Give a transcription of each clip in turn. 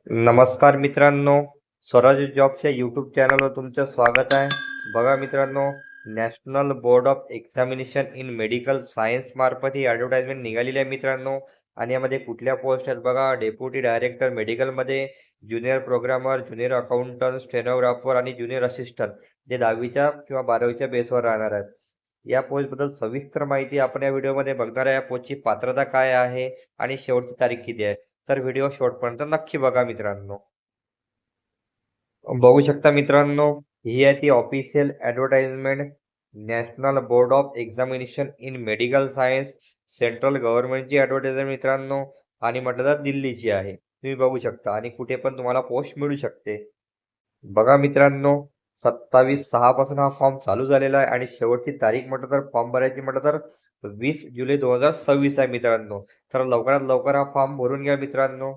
नमस्कार मित्रांनो, स्वराज जॉबच्या यूट्यूब चॅनलवर तुमचं स्वागत आहे. बघा मित्रांनो, national board of examination in medical science मार्फत ही ॲडव्हर्टाइजमेंट निघालेली आहे मित्रांनो. आणि यामध्ये कुठल्या पोस्ट आहेत बघा, डेप्युटी डायरेक्टर मेडिकलमध्ये, junior programmer, junior accountant, stenographer आणि ज्युनियर असिस्टंट जे 10वीच्या किंवा 12वीच्या बेसवर राहणार आहेत. या पोस्टबद्दल सविस्तर माहिती आपण या व्हिडिओमध्ये बघणार आहे. या पोस्टची पात्रता काय आहे आणि शेवटची तारीख किती आहे. तर व्हिडिओ शेवटपर्यंत नक्की बघा मित्रांनो. बघू शकता मित्रांनो, ही आहे ती official advertisement national board of examination in medical science central गव्हर्नमेंटची ॲडव्हर्टाइजमेंट मित्रांनो. आणि म्हटलं तर दिल्लीची आहे. तुम्ही बघू शकता आणि कुठे पण तुम्हाला पोस्ट मिळू शकते. बघा मित्रांनो, 27/6 पासून हा फॉर्म चालू झालेला आहे आणि शेवटची तारीख म्हटलं तर फॉर्म भरायची म्हटलं तर 20 जुलै 2026 आहे मित्रांनो. तर लवकरात लवकर हा फॉर्म भरून घ्या मित्रांनो.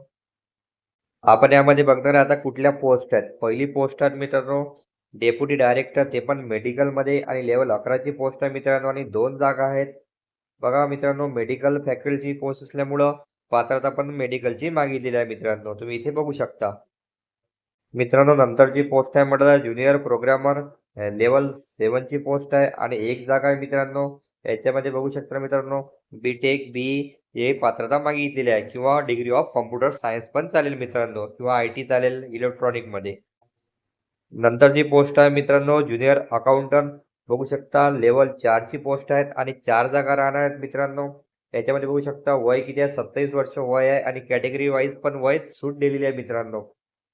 आपण यामध्ये बघणार आहे आता कुठल्या पोस्ट आहेत. पहिली पोस्ट आहे मित्रांनो, डेप्युटी डायरेक्टर, ते पण मेडिकलमध्ये आणि लेवल 11ची पोस्ट आहे मित्रांनो आणि 2 जागा आहेत. बघा मित्रांनो, मेडिकल फॅकल्टीची पोस्ट असल्यामुळं पात्रता पण मेडिकलची मागितलेली आहे मित्रांनो. तुम्ही इथे बघू शकता. मित्रांनो, नंतरची पोस्ट आहे म्हटलं ज्युनियर प्रोग्रामर लेवल 7ची पोस्ट आहे आणि 1 जागा आहे मित्रांनो. याच्यामध्ये बघू शकता मित्रांनो, बी.टेक, हे पात्रता मागितलेली आहे किंवा डिग्री ऑफ कॉम्प्युटर सायन्स पण चालेल मित्रांनो किंवा आय.टी चालेल इलेक्ट्रॉनिकमध्ये. नंतरची पोस्ट आहे मित्रांनो, ज्युनियर अकाउंटंट. बघू शकता लेवल 4ची पोस्ट आहेत आणि 4 जागा राहणार आहेत मित्रांनो. याच्यामध्ये बघू शकता वय किती आहे, 27 वर्ष वय आहे आणि कॅटेगरी वाईज पण वय सूट दिलेली आहे मित्रांनो.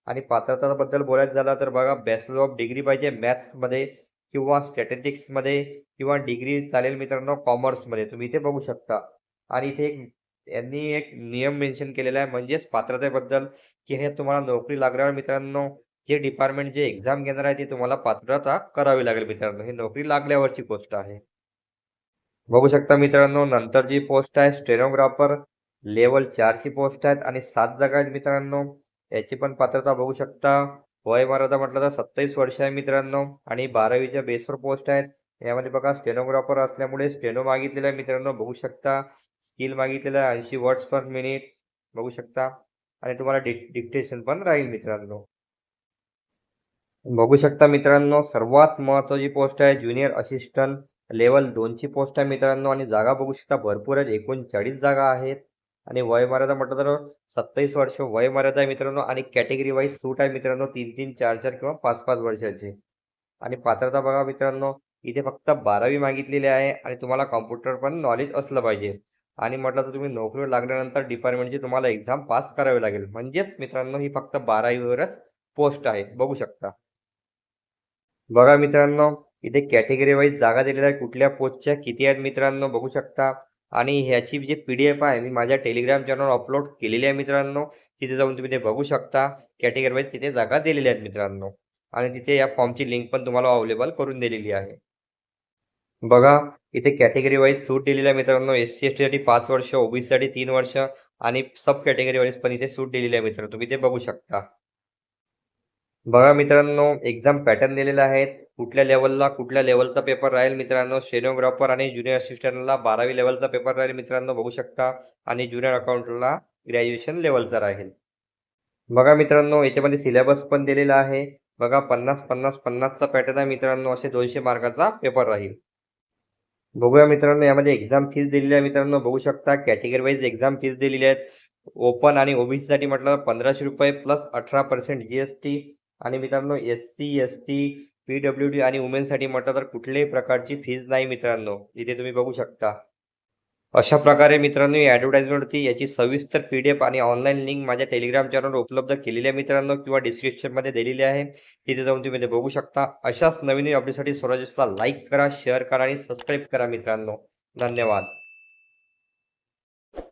आणि पात्रताबद्दल बोलायचं झालं तर बघा, बॅचलर ऑफ डिग्री पाहिजे मॅथ्समध्ये किंवा स्टॅटिस्टिक्समध्ये किंवा डिग्री चालेल मित्रांनो कॉमर्समध्ये. तुम्ही इथे बघू शकता. आणि इथे यांनी एक नियम मेन्शन केलेला आहे म्हणजेच पात्रतेबद्दल, की हे तुम्हाला नोकरी लागल्यावर मित्रांनो जे डिपार्टमेंट जे एक्झाम घेणार आहे ते तुम्हाला पात्रता करावी लागेल मित्रांनो. ही नोकरी लागल्यावरची गोष्ट आहे. बघू शकता मित्रांनो, नंतरची पोस्ट आहे स्टेनोग्राफर. लेवल 4ची पोस्ट आहेत आणि 7 जागा आहेत मित्रांनो. याची पण पात्रता बघू शकता. वयमर्यादा म्हटलं तर 27 वर्ष आहे मित्रांनो आणि 12वीच्या बेसवर पोस्ट आहेत. यामध्ये बघा स्टेनोग्राफर असल्यामुळे स्टेनो मागितलेला आहे मित्रांनो. बघू शकता. स्किल मागितलेला आहे 80 वर्ड्स पर मिनिट. बघू शकता. आणि तुम्हाला डिक्टेशन पण राहील मित्रांनो. बघू शकता मित्रांनो, सर्वात महत्त्वाची पोस्ट आहे ज्युनियर असिस्टंट. लेवल 2ची पोस्ट आहे मित्रांनो आणि जागा बघू शकता भरपूर आहेत. 39 जागा आहेत. आणि वयमर्यादा म्हटलं तर 27 वर्ष वयमर्यादा आहे मित्रांनो आणि कॅटेगरी वाईज सूट आहे मित्रांनो 3-3, 4-4 किंवा 5-5 वर्षाची. आणि पात्रता बघा मित्रांनो, इथे फक्त 12वी मागितलेली आहे आणि तुम्हाला कॉम्प्युटर पण नॉलेज असलं पाहिजे. आणि म्हटलं तर तुम्ही नोकरीवर लागल्यानंतर डिपार्टमेंटची तुम्हाला एक्झाम पास करावी लागेल. म्हणजेच मित्रांनो ही फक्त 12वीवरच पोस्ट आहे. बघू शकता. बघा मित्रांनो, इथे कॅटेगरी वाईज जागा दिलेल्या आहेत. कुठल्या पोस्टच्या किती आहेत मित्रांनो बघू शकता. आणि ह्याची जी PDF आहे मी माझ्या टेलिग्राम चॅनलवर अपलोड केलेली आहे मित्रांनो. तिथे जाऊन तुम्ही ते बघू शकता. कॅटेगरी वाईज तिथे जागा दिलेल्या आहेत मित्रांनो. आणि तिथे या फॉर्मची लिंक पण तुम्हाला अवेलेबल करून दिलेली आहे. बघा, इथे कॅटेगरी वाईज सूट दिलेली आहे मित्रांनो. SC/ST साठी 5 वर्ष, OBC साठी 3 वर्ष आणि सब कॅटेगरी वाईज पण इथे सूट दिलेली आहे मित्रांनो. तुम्ही ते बघू शकता. बघा मित्रांनो, एक्झाम पॅटर्न दिलेला आहे. कुठल्या लेवलचा पेपर राहील मित्रांनो. स्टेनोग्राफर आणि ज्युनियर असिस्टंटला 12वी लेवलचा पेपर राहील मित्रांनो बघू शकता. आणि ज्युनियर अकाउंटला ग्रॅज्युएशन लेवलचा राहील. बघा मित्रांनो, याच्यामध्ये सिलेबस पण दिलेला आहे. बघा 50-50-50चा पॅटर्न आहे मित्रांनो. असे 200 मार्काचा पेपर राहील. बघूया मित्रांनो, यामध्ये एक्झाम फीस दिलेली आहे मित्रांनो बघू शकता. कॅटेगरी वाईज एक्झाम फीस दिलेली आहेत. ओपन आणि OBC साठी म्हटलं ₹1500 प्लस 18% GST. आणि मित्रांनो SC/ST, PWD आणि वुमेनसाठी म्हटलं तर कुठल्याही प्रकारची फीज नाही मित्रांनो. इथे तुम्ही बघू शकता. अशा प्रकारे मित्रांनो ही ॲडव्हर्टाइजमेंट होती. याची सविस्तर PDF आणि ऑनलाईन लिंक माझ्या टेलिग्राम चॅनलवर उपलब्ध केलेली आहे मित्रांनो किंवा डिस्क्रिप्शनमध्ये दिलेली आहे. तिथे जाऊन तुम्ही ते बघू शकता. अशाच नवीन अपडेटसाठी स्वराजला लाईक करा, शेअर करा आणि सबस्क्राईब करा मित्रांनो. धन्यवाद.